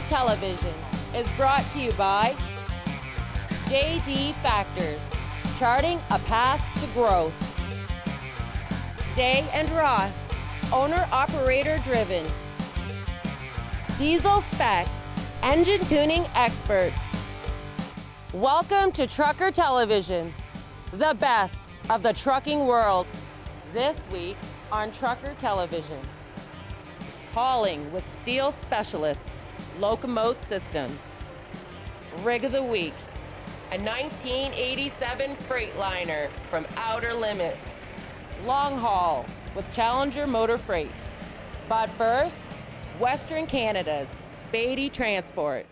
Television is brought to you by JD Factors, charting a path to growth. Day and Ross, owner-operator driven. Diesel Spec, engine tuning experts. Welcome to Trucker Television, the best of the trucking world. This week on Trucker Television, hauling with steel specialists, LOCOMOTE Systems. Rig of the week, a 1987 Freightliner from Outer Limits. Long haul with Challenger Motor Freight. But first, Western Canada's SPADY Transport.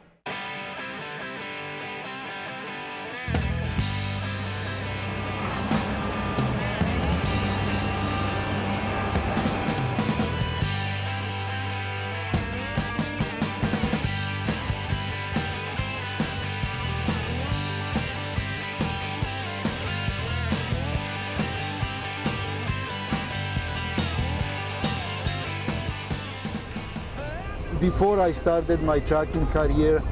Before I started my trucking career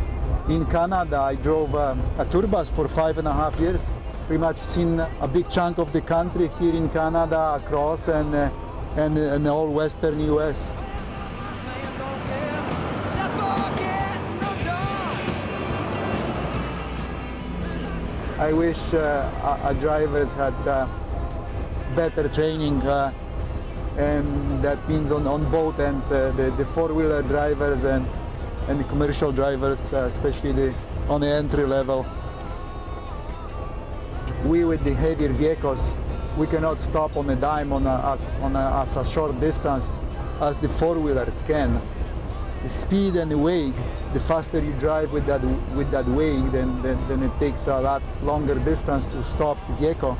in Canada, I drove a tour bus for 5.5 years. Pretty much seen a big chunk of the country here in Canada, across and all western US. I wish our drivers had better training. And that means on both ends, the four-wheeler drivers and the commercial drivers, especially on the entry level. We with the heavier vehicles, we cannot stop on a dime on a short distance as the four-wheelers can. The speed and the weight, the faster you drive with that weight, then it takes a lot longer distance to stop the vehicle.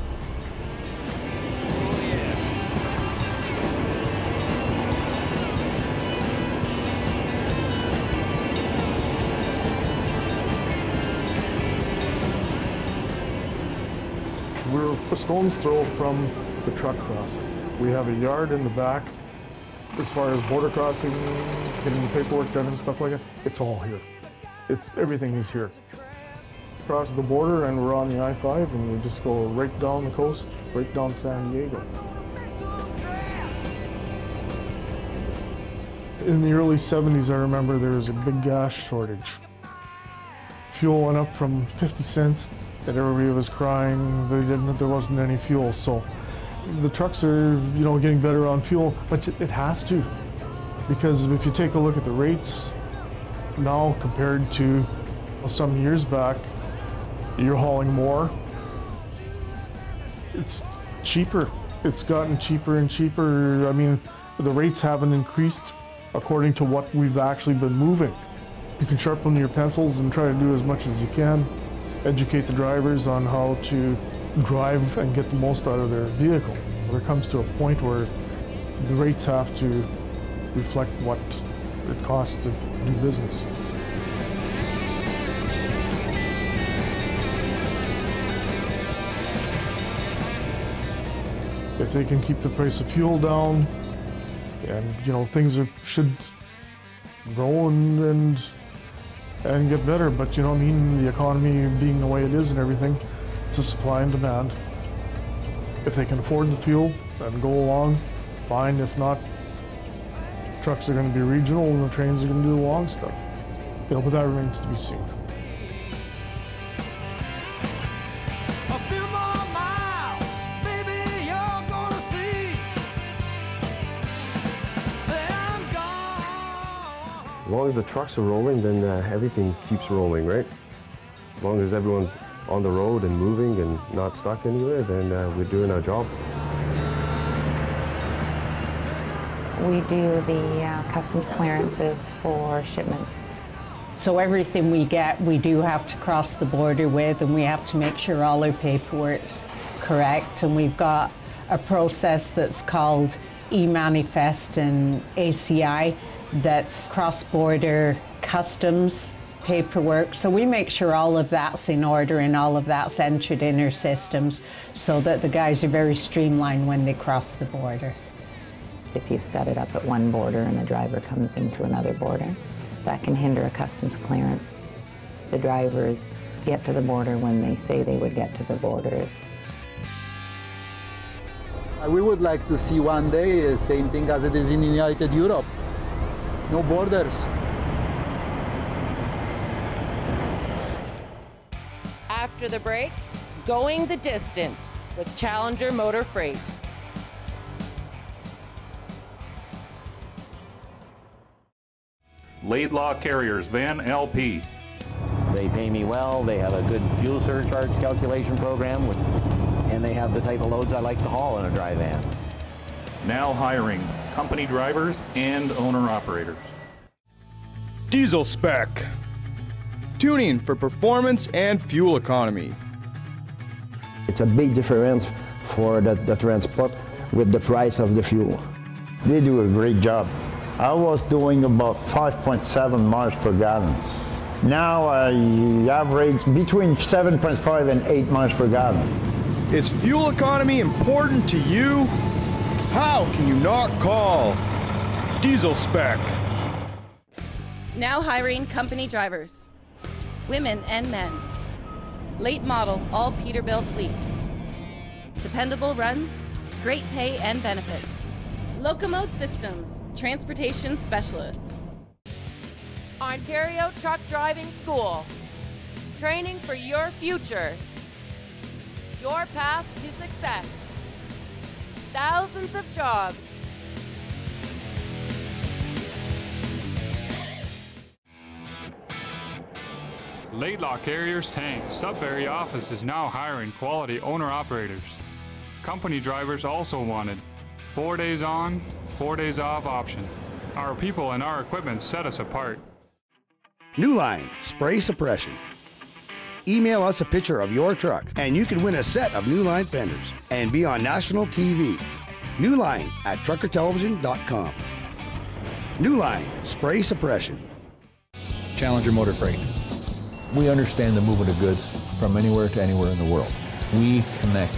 We're a stone's throw from the truck crossing. We have a yard in the back. As far as border crossing, getting the paperwork done and stuff like that, it's all here. Everything is here. Cross the border and we're on the I-5 and we just go right down the coast, right down to San Diego. In the early 70s, I remember there was a big gas shortage. Fuel went up from 50 cents. That everybody was crying, there wasn't any fuel. So the trucks are, getting better on fuel, but it has to. Because if you take a look at the rates now compared to some years back, you're hauling more. It's cheaper. It's gotten cheaper and cheaper. I mean, the rates haven't increased according to what we've actually been moving. You can sharpen your pencils and try to do as much as you can. Educate the drivers on how to drive and get the most out of their vehicle. There comes to a point where the rates have to reflect what it costs to do business. If they can keep the price of fuel down, and things should grow and get better, but the economy being the way it is and everything, it's a supply and demand. If they can afford the fuel and go along, fine. If not, trucks are going to be regional and the trains are going to do the long stuff. But that remains to be seen. As long as the trucks are rolling, then everything keeps rolling, right? As long as everyone's on the road and moving and not stuck anywhere, then we're doing our job. We do the customs clearances for shipments. So everything we get, we do have to cross the border with, and we have to make sure all our paperwork's correct. And we've got a process that's called e-manifest and ACI, that's cross-border customs paperwork. So we make sure all of that's in order and all of that's entered in our systems so that the guys are very streamlined when they cross the border. So if you've set it up at one border and a driver comes into another border, That can hinder a customs clearance. The drivers get to the border when they say they would get to the border. We would like to see one day the same thing as it is in United Europe. No borders. After the break, going the distance with Challenger Motor Freight. Laidlaw Carriers, Van LP. They pay me well, they have a good fuel surcharge calculation program, and they have the type of loads I like to haul in a dry van. Now hiring company drivers and owner-operators. Diesel Spec. Tuning for performance and fuel economy. It's a big difference for the transport with the price of the fuel. They do a great job. I was doing about 5.7 miles per gallon. Now I average between 7.5 and 8 miles per gallon. Is fuel economy important to you? How can you not call Diesel Spec? Now hiring company drivers, women and men. Late model, all Peterbilt fleet. Dependable runs, great pay and benefits. LOCOMOTE Systems, transportation specialists. Ontario Truck Driving School. Training for your future. Your path to success. Thousands of jobs. Laidlaw Carriers Tank Sudbury office is now hiring quality owner-operators. Company drivers also wanted. 4 days on, 4 days off option. Our people and our equipment set us apart. New Line Spray Suppression. Email us a picture of your truck and you can win a set of New Line fenders and be on national TV. New Line at truckertelevision.com. New Line Spray Suppression. Challenger Motor Freight. We understand the movement of goods from anywhere to anywhere in the world. We connect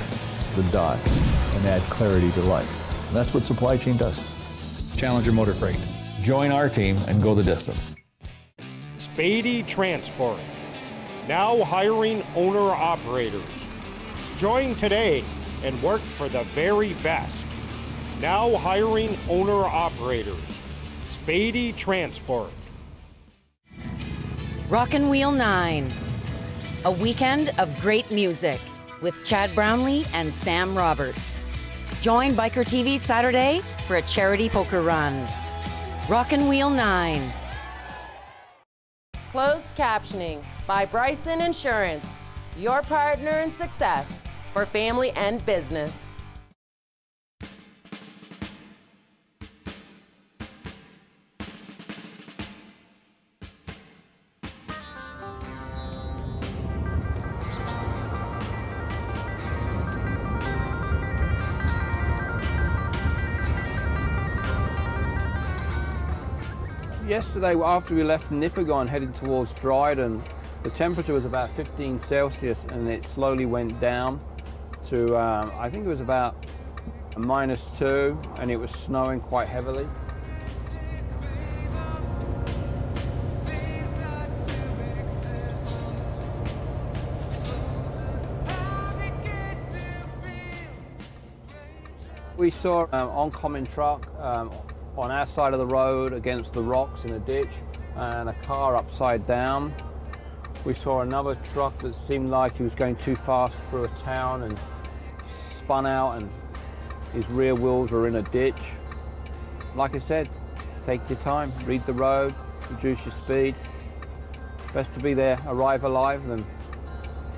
the dots and add clarity to life. And that's what supply chain does. Challenger Motor Freight. Join our team and go the distance. SPADY Transport. Now hiring owner-operators. Join today and work for the very best. Now hiring owner-operators. SPADY Transport. Rockin' Wheel 9. A weekend of great music with Chad Brownlee and Sam Roberts. Join Biker TV Saturday for a charity poker run. Rockin' Wheel 9. Closed captioning by Bryson Insurance. Your partner in success for family and business. Yesterday, after we left Nipigon heading towards Dryden, the temperature was about 15 Celsius and it slowly went down to, I think it was about -2, and it was snowing quite heavily. We saw an oncoming truck on our side of the road against the rocks in a ditch, and a car upside down. We saw another truck that seemed like he was going too fast through a town and spun out, and his rear wheels were in a ditch. Like I said, take your time, read the road, reduce your speed. Best to be there, arrive alive, than,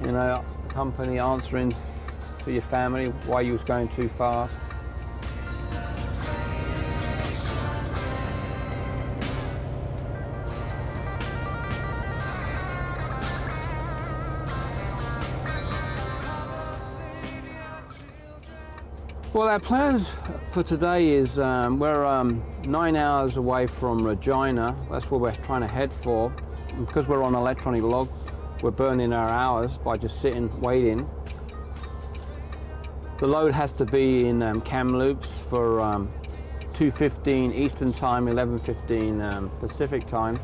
you know, the company answering to your family why you was going too fast. Well, our plans for today is we're 9 hours away from Regina. That's where we're trying to head for. And because we're on electronic log, we're burning our hours by just sitting, waiting. The load has to be in Kamloops for 2:15 Eastern Time, 11:15 Pacific Time.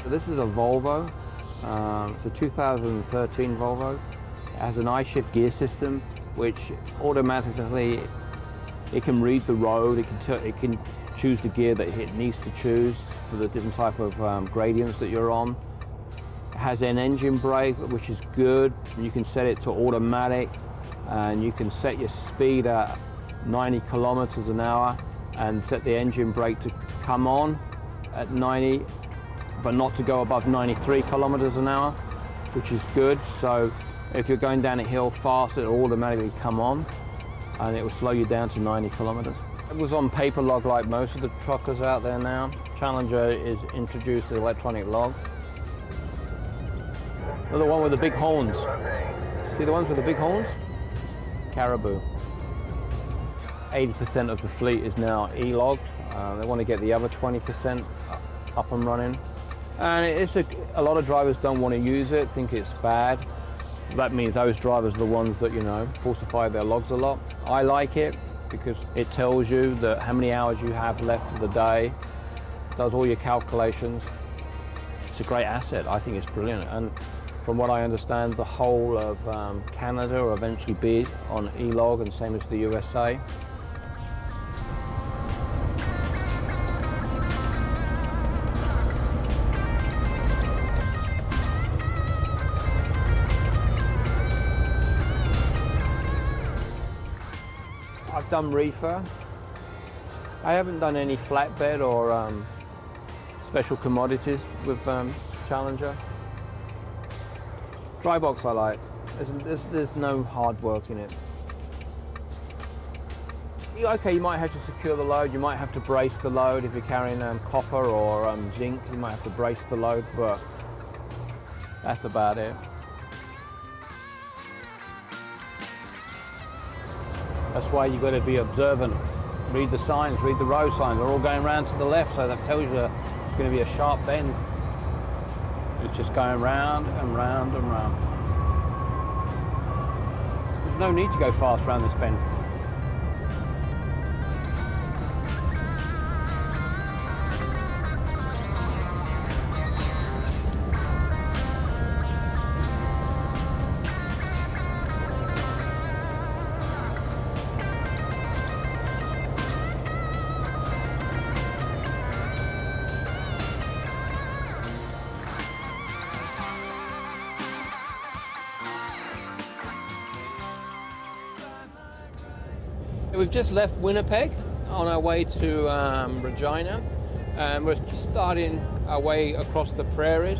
This is a Volvo. It's a 2013 Volvo. It has an I-shift gear system, which automatically, it can read the road, it can choose the gear that it needs to choose for the different type of gradients that you're on. It has an engine brake, which is good. You can set it to automatic, and you can set your speed at 90 kilometers an hour and set the engine brake to come on at 90, but not to go above 93 kilometers an hour, which is good. So if you're going down a hill fast, it'll automatically come on and it will slow you down to 90 kilometers. It was on paper log like most of the truckers out there now. Challenger is introduced the electronic log. The one with the big horns. See the ones with the big horns? Caribou. 80% of the fleet is now e-logged. They want to get the other 20% up and running. And a lot of drivers don't want to use it, think it's bad. That means those drivers are the ones that, you know, falsify their logs a lot. I like it because it tells you that how many hours you have left for the day, does all your calculations. It's a great asset. I think it's brilliant. And from what I understand, the whole of Canada will eventually be on e-log, and same as the USA. I've done reefer. I haven't done any flatbed or special commodities with Challenger. Dry box I like. There's no hard work in it. Okay, you might have to secure the load, you might have to brace the load if you're carrying copper or zinc, you might have to brace the load, but that's about it. That's why you've got to be observant. Read the signs, read the road signs. They're all going round to the left, so that tells you it's going to be a sharp bend. It's just going round and round and round. There's no need to go fast around this bend. We've just left Winnipeg on our way to Regina, and we're just starting our way across the Prairies.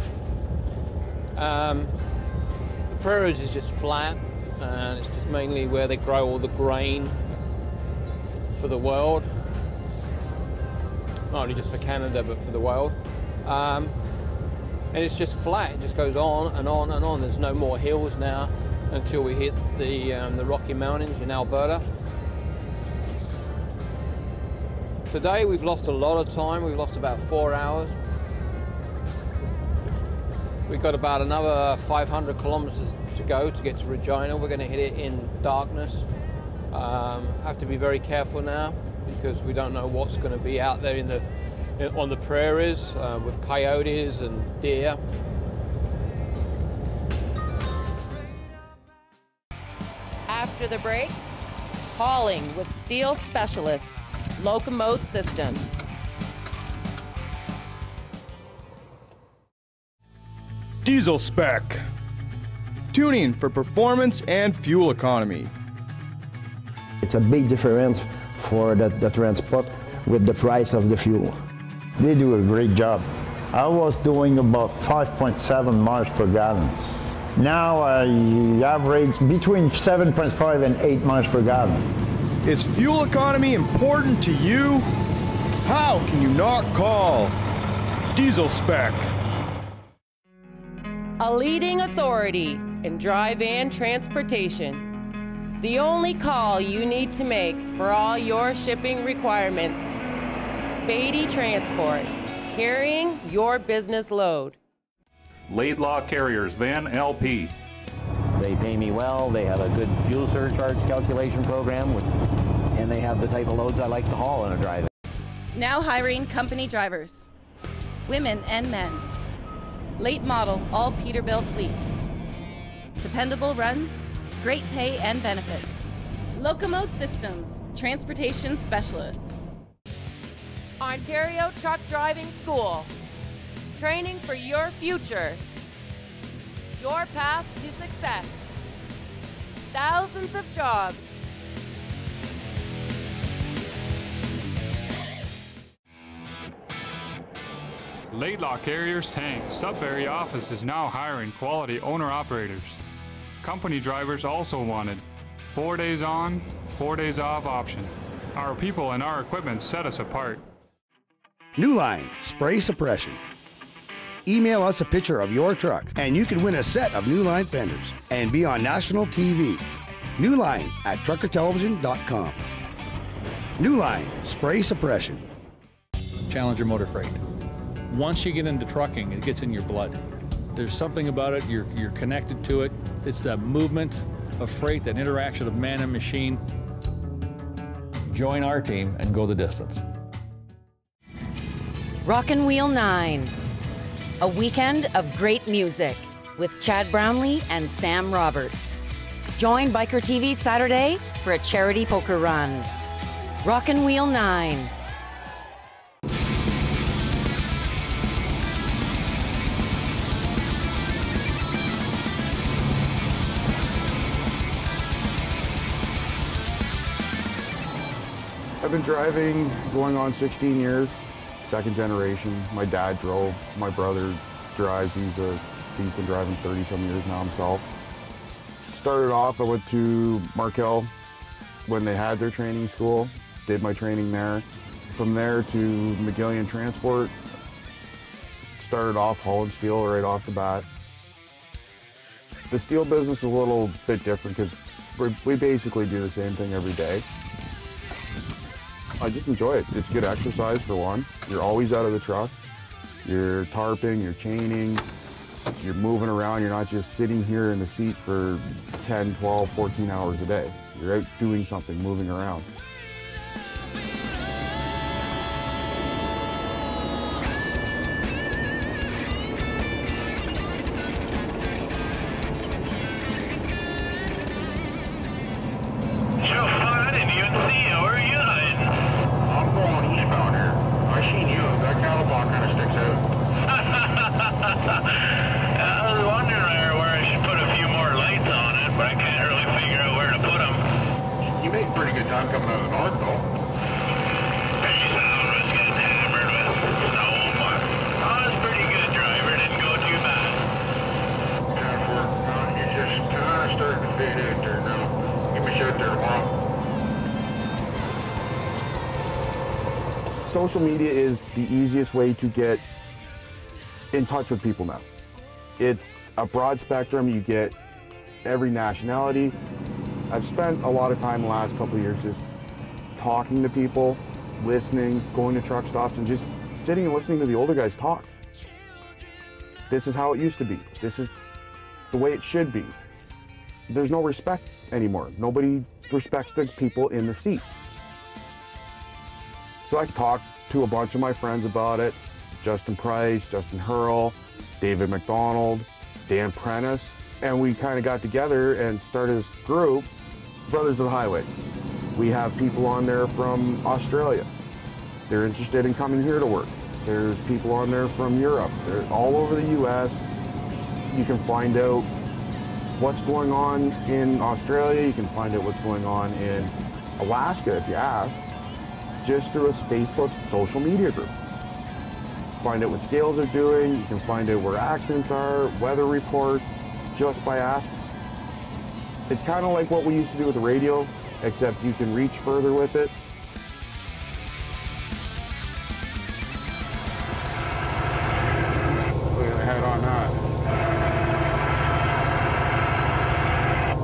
The Prairies is just flat, and it's just mainly where they grow all the grain for the world. Not only just for Canada, but for the world. And it's just flat, it just goes on and on and on. There's no more hills now until we hit the Rocky Mountains in Alberta. Today we've lost a lot of time, we've lost about 4 hours. We've got about another 500 kilometers to go to get to Regina. We're going to hit it in darkness. Have to be very careful now because we don't know what's going to be out there on the prairies with coyotes and deer. After the break, hauling with steel specialists. LOCOMOTE Systems. Diesel spec. Tuning for performance and fuel economy. It's a big difference for the transport with the price of the fuel. They do a great job. I was doing about 5.7 miles per gallon. Now I average between 7.5 and 8 miles per gallon. Is fuel economy important to you? How can you not call Diesel Spec? A leading authority in dry van transportation. The only call you need to make for all your shipping requirements. SPADY Transport, carrying your business load. Laidlaw Carriers Van LP. They pay me well, they have a good fuel surcharge calculation program, and they have the type of loads I like to haul in a dry van. Now hiring company drivers, women and men. Late model, all Peterbilt fleet. Dependable runs, great pay and benefits. LOCOMOTE Systems, transportation specialists. Ontario Truck Driving School. Training for your future. Your path to success. Thousands of jobs. Laidlaw Carriers Tank Sudbury office is now hiring quality owner-operators. Company drivers also wanted. 4 days on, 4 days off option. Our people and our equipment set us apart. New Line Spray Suppression. Email us a picture of your truck and you can win a set of New Line fenders and be on national TV. New Line at TRUCKERTELEVISION.com. New Line Spray Suppression. Challenger Motor Freight. Once you get into trucking, it gets in your blood. There's something about it, you're connected to it. It's that movement of freight, that interaction of man and machine. Join our team and go the distance. Rockin' Wheel 9. A weekend of great music with Chad Brownlee and Sam Roberts. Join Biker TV Saturday for a charity poker run. Rockin' Wheel 9. I've been driving going on 16 years, second generation. My dad drove, my brother drives, he's been driving 30 some years now himself. Started off, I went to Markel when they had their training school, did my training there. From there to McGillian Transport, started off hauling steel right off the bat. The steel business is a little bit different because we basically do the same thing every day. I just enjoy it. It's good exercise for one. You're always out of the truck. You're tarping, you're chaining, you're moving around. You're not just sitting here in the seat for 10, 12, 14 hours a day. You're out doing something, moving around. Social media is the easiest way to get in touch with people now. It's a broad spectrum. You get every nationality. I've spent a lot of time the last couple of years just talking to people, listening, going to truck stops, and just sitting and listening to the older guys talk. This is how it used to be. This is the way it should be. There's no respect anymore. Nobody respects the people in the seat. So I talked to a bunch of my friends about it. Justin Price, Justin Hurl, David McDonald, Dan Prentice, and we kind of got together and started this group, Brothers of the Highway. We have people on there from Australia. They're interested in coming here to work. There's people on there from Europe. They're all over the US. You can find out what's going on in Australia. You can find out what's going on in Alaska if you ask, just through a Facebook social media group. Find out what scales are doing. You can find out where accidents are, weather reports, just by asking. It's kind of like what we used to do with the radio, except you can reach further with it. Look at the head on that.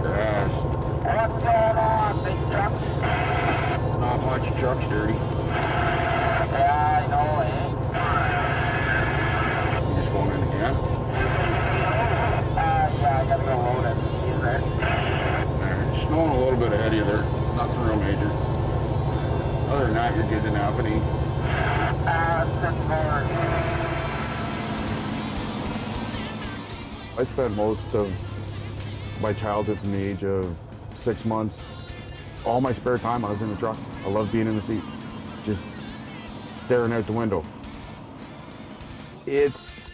Grass. What's going on, big truck? Not much, your truck's dirty. Yeah, I know, eh? You just going in again? Yeah, I gotta go load it. Is there? It's snowing a little bit ahead of you there. Nothing real major. Other than that, you're good enough and eat. I spent most of my childhood from the age of 6 months. All my spare time I was in the truck. I love being in the seat, just staring out the window. It's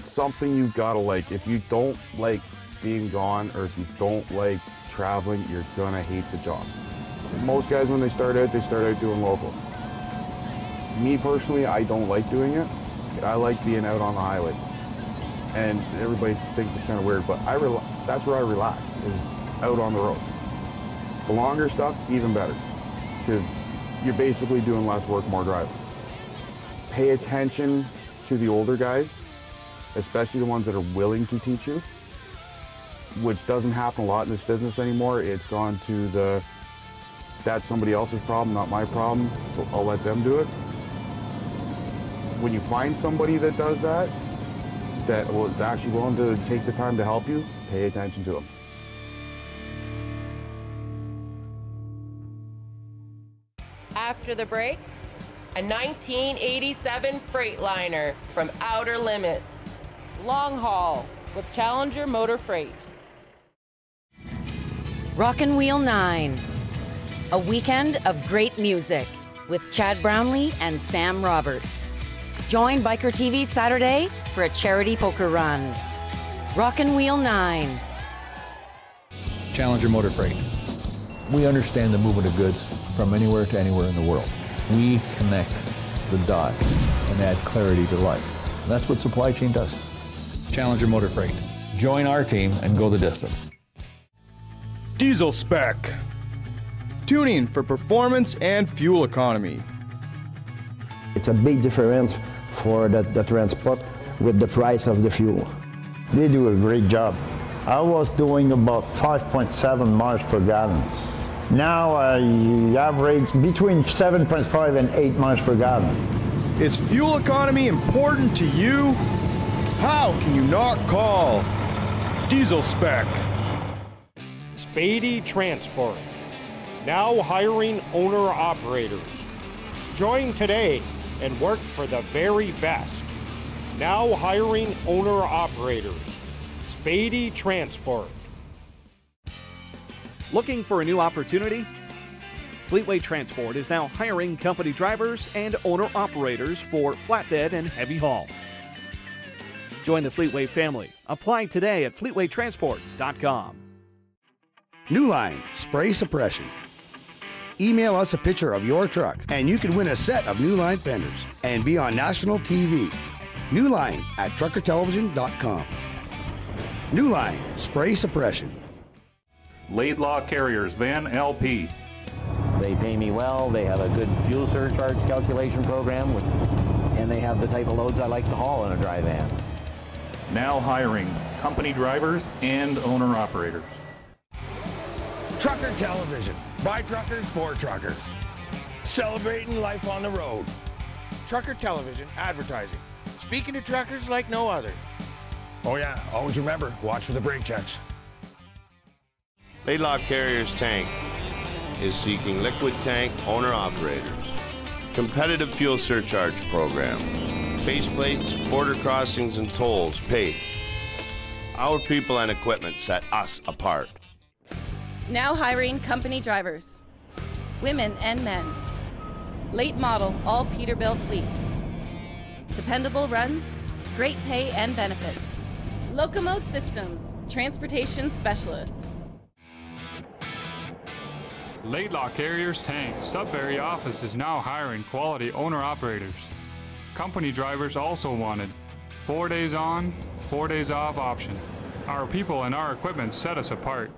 something you gotta like. If you don't like being gone, or if you don't like traveling, you're gonna hate the job. Most guys, when they start out doing local. Me personally, I don't like doing it. I like being out on the highway. And everybody thinks it's kind of weird, but that's where I relax, is out on the road. The longer stuff, even better, because you're basically doing less work, more driving. Pay attention to the older guys, especially the ones that are willing to teach you, which doesn't happen a lot in this business anymore. It's gone to that's somebody else's problem, not my problem. I'll let them do it. When you find somebody that does that, that is actually willing to take the time to help you, pay attention to them. After the break, a 1987 Freightliner from Outer Limits. Long haul with Challenger Motor Freight. Rockin' Wheel 9. A weekend of great music with Chad Brownlee and Sam Roberts. Join Biker TV Saturday for a charity poker run. Rockin' Wheel 9. Challenger Motor Freight. We understand the movement of goods from anywhere to anywhere in the world. We connect the dots and add clarity to life. And that's what supply chain does. Challenger Motor Freight. Join our team and go the distance. Diesel spec. Tuning for performance and fuel economy. It's a big difference for the transport with the price of the fuel. They do a great job. I was doing about 5.7 miles per gallon. Now I average between 7.5 and 8 miles per gallon. Is fuel economy important to you? How can you not call Diesel Spec? SPADY Transport, now hiring owner-operators. Join today and work for the very best. Now hiring owner-operators. SPADY Transport. Looking for a new opportunity? Fleetway Transport is now hiring company drivers and owner-operators for flatbed and heavy haul. Join the Fleetway family. Apply today at fleetwaytransport.com. New Line Spray Suppression. Email us a picture of your truck and you can win a set of New Line fenders and be on national TV. New Line at TRUCKERTELEVISION.com. New Line Spray Suppression. Laidlaw Carriers, Van LP. They pay me well, they have a good fuel surcharge calculation program, and they have the type of loads I like to haul in a dry van. Now hiring company drivers and owner-operators. Trucker Television, by truckers for truckers. Celebrating life on the road. Trucker Television advertising. Speaking to truckers like no other. Oh yeah, always remember, watch for the brake checks. Laidlaw Carriers Tank is seeking liquid tank owner-operators. Competitive fuel surcharge program. Base plates, border crossings, and tolls paid. Our people and equipment set us apart. Now hiring company drivers, women and men. Late model, all Peterbilt fleet. Dependable runs, great pay and benefits. LOCOMOTE Systems, transportation specialists. Laidlaw Carriers Tank Sudbury office is now hiring quality owner-operators. Company drivers also wanted. 4 days on, 4 days off option. Our people and our equipment set us apart.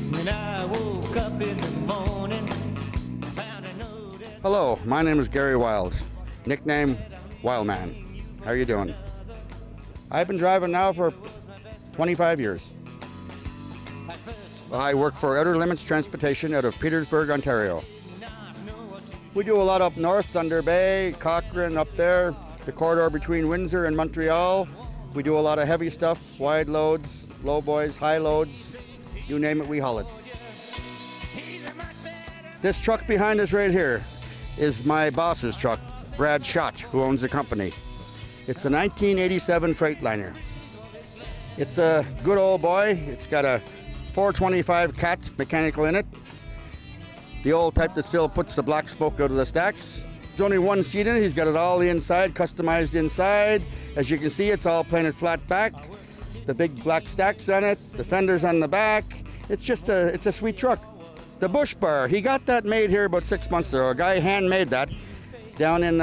When I woke up in the morning, Hello, my name is Gary Wild, nickname Wildman. How are you doing? I've been driving now for 25 years. I work for Outer Limits Transportation out of Petersburg, Ontario. We do a lot up north, Thunder Bay, Cochrane, up there, the corridor between Windsor and Montreal. We do a lot of heavy stuff, wide loads, low boys, high loads, you name it, we haul it. This truck behind us right here is my boss's truck, Brad Schott, who owns the company. It's a 1987 Freightliner. It's a good old boy. It's got a 425 cat mechanical in it. The old type that still puts the black smoke out of the stacks. There's only one seat in it. He's got it all inside, customized inside. As you can see, it's all painted flat back. The big black stacks on it, the fenders on the back. It's a sweet truck. The bush bar, he got that made here about 6 months ago. A guy handmade that down in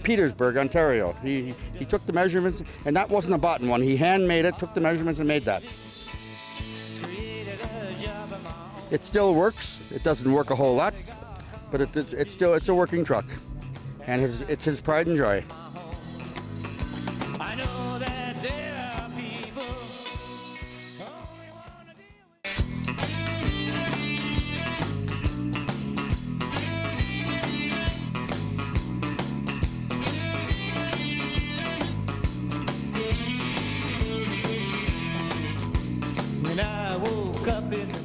Petersburg, Ontario. He took the measurements, and that wasn't a bought one. He handmade it, took the measurements, and made that. It still works. It doesn't work a whole lot, but it's a working truck, and it's his pride and joy. I know that there are people. When I woke up in the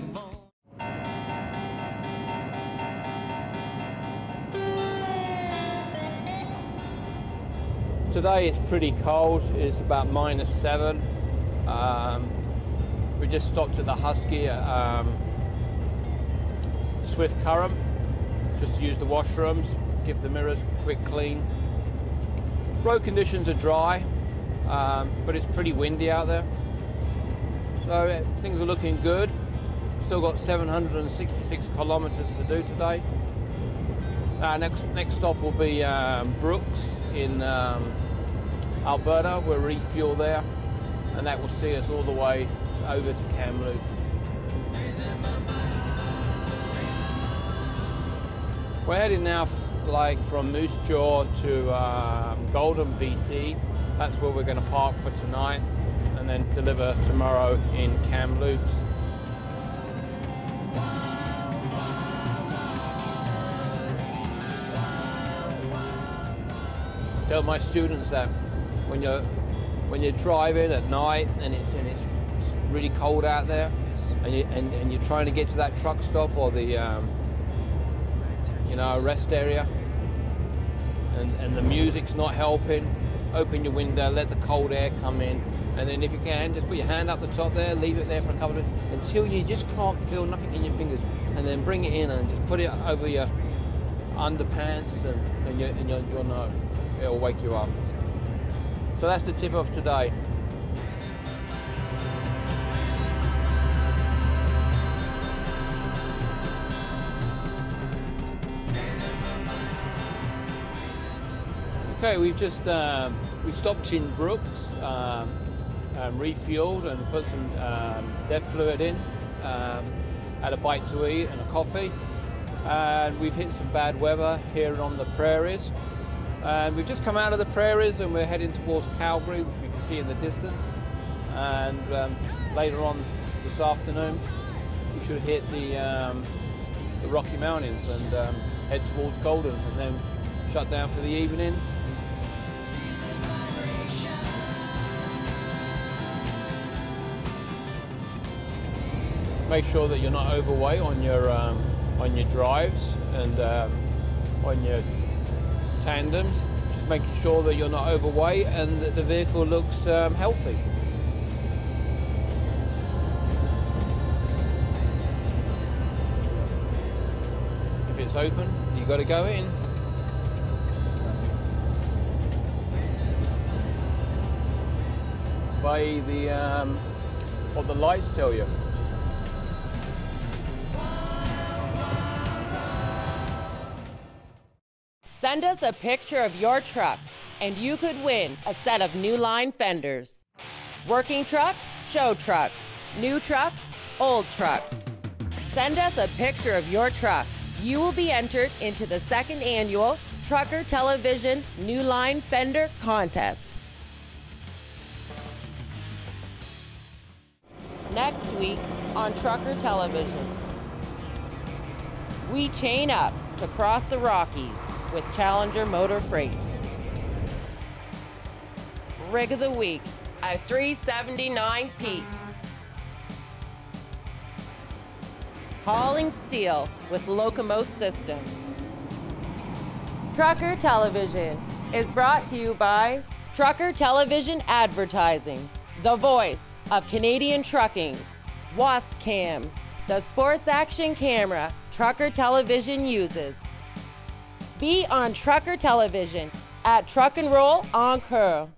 Today it's pretty cold. It's about -7. We just stopped at the Husky at Swift Current just to use the washrooms, give the mirrors a quick clean. Road conditions are dry, but it's pretty windy out there. So things are looking good. Still got 766 kilometers to do today. Next stop will be Brooks in Alberta. We'll refuel there, and that will see us all the way over to Kamloops. We're heading now from Moose Jaw to Golden, BC. That's where we're going to park for tonight and then deliver tomorrow in Kamloops. Tell my students that when you're driving at night and it's really cold out there, and you're trying to get to that truck stop or the rest area, and the music's not helping, open your window, let the cold air come in, and then if you can, just put your hand up the top there, leave it there for a couple of minutes until you just can't feel nothing in your fingers, and then bring it in and just put it over your underpants, and you'll know. It'll wake you up. So that's the tip of today. Okay, we've just we stopped in Brooks, refueled and put some dev fluid in, had a bite to eat and a coffee, and we've hit some bad weather here on the Prairies. And we've just come out of the Prairies and we're heading towards Calgary, which we can see in the distance. And later on this afternoon, we should hit the Rocky Mountains and head towards Golden, and then shut down for the evening. Make sure that you're not overweight on your drives and on your tandems, just making sure that you're not overweight and that the vehicle looks healthy. If it's open, you've got to go in. By what the lights tell you. Send us a picture of your truck and you could win a set of New Line fenders. Working trucks, show trucks, new trucks, old trucks. Send us a picture of your truck. You will be entered into the 2nd annual Trucker Television New Line Fender Contest. Next week on Trucker Television, we chain up to cross the Rockies with Challenger Motor Freight. Rig of the week, a 379 Pete. hauling steel with LOCOMOTE systems. Trucker Television is brought to you by Trucker Television Advertising, the voice of Canadian trucking. Wasp Cam, the sports action camera Trucker Television uses. Be on Trucker Television at Truck and Roll Encore.